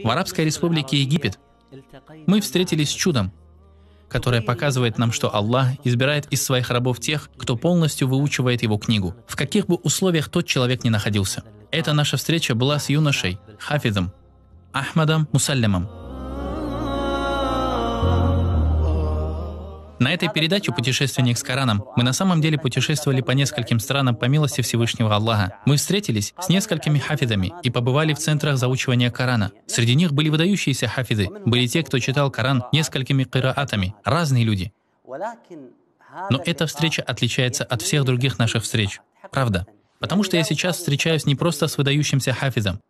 В Арабской Республике Египет мы встретились с чудом, которое показывает нам, что Аллах избирает из своих рабов тех, кто полностью выучивает его книгу, в каких бы условиях тот человек ни находился. Эта наша встреча была с юношей, хафизом, Ахмадом Мусаллямом. На этой передаче «Путешественник с Кораном» мы на самом деле путешествовали по нескольким странам по милости Всевышнего Аллаха. Мы встретились с несколькими хафизами и побывали в центрах заучивания Корана. Среди них были выдающиеся хафизы, были те, кто читал Коран несколькими кираатами, разные люди. Но эта встреча отличается от всех других наших встреч. Правда. Потому что я сейчас встречаюсь не просто с выдающимся хафизом.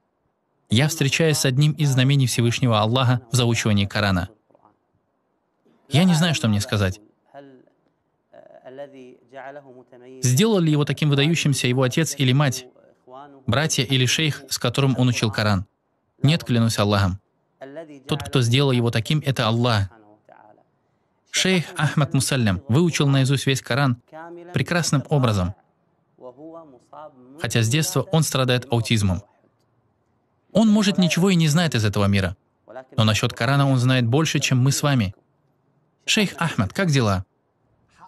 Я встречаюсь с одним из знамений Всевышнего Аллаха в заучивании Корана. Я не знаю, что мне сказать. Сделал ли его таким выдающимся его отец или мать, братья или шейх, с которым он учил Коран? Нет, клянусь Аллахом. Тот, кто сделал его таким, это Аллах. Шейх Ахмад Мусаллям выучил наизусть весь Коран прекрасным образом, хотя с детства он страдает аутизмом. Он, может, ничего и не знает из этого мира, но насчет Корана он знает больше, чем мы с вами. Шейх Ахмад, как дела?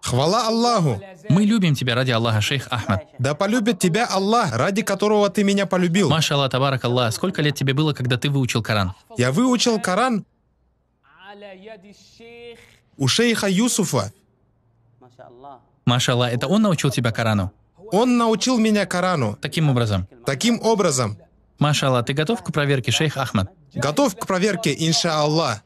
Хвала Аллаху! Мы любим тебя ради Аллаха, шейх Ахмад. Да полюбит тебя Аллах, ради которого ты меня полюбил. Маша Аллах, табарак Аллах, сколько лет тебе было, когда ты выучил Коран? Я выучил Коран у шейха Юсуфа. Маша Аллах, это он научил тебя Корану? Он научил меня Корану. Таким образом. Таким образом. Маша Аллах, ты готов к проверке, шейх Ахмад? Готов к проверке, инша Аллах.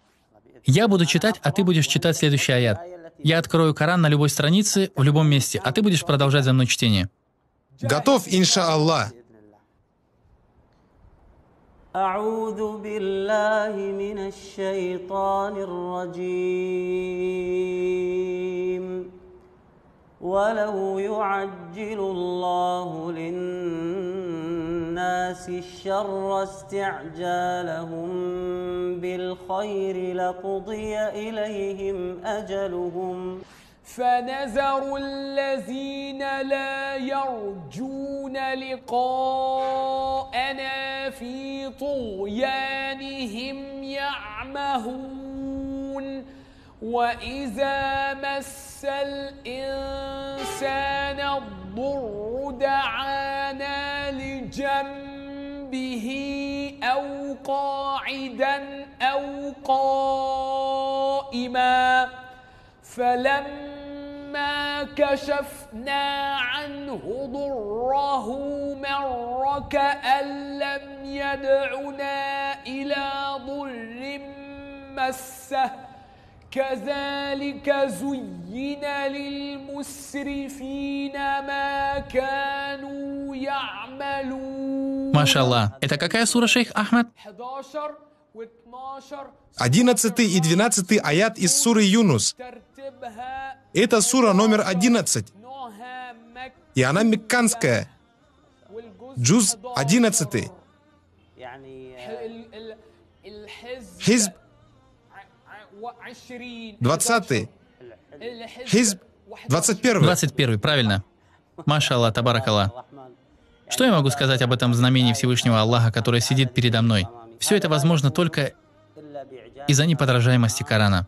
Я буду читать, а ты будешь читать следующий аят. Я открою Коран на любой странице, в любом месте, а ты будешь продолжать за мной чтение. Готов, инша Аллах. أعوذ بالله من الشيطان الرجيم ولو يعجل الله للناس الشر استعجالهم بالخير لقضي إليهم أجلهم فنذر الذين لا يرجون لقاءنا في طغيانهم يعمهون وإذا مس الإنسان الضر دعانا لجنبه أو قاعدا أو قائما فلما كشفنا عنه ضره مر كأن لم يدعنا إلى ضر مسه كذلك زين للمسرفين ما كانوا يعملون. Маша Аллах. Это какая сура, шейх Ахмад? 11 и 12 аят из суры Юнус. Это сура номер 11. И она мекканская. Джуз 11. Хизб 20. Хизб 21. 21, правильно. Маша Аллах, табарак Аллах. Что я могу сказать об этом знамении Всевышнего Аллаха, который сидит передо мной? Все это возможно только из-за неподражаемости Корана.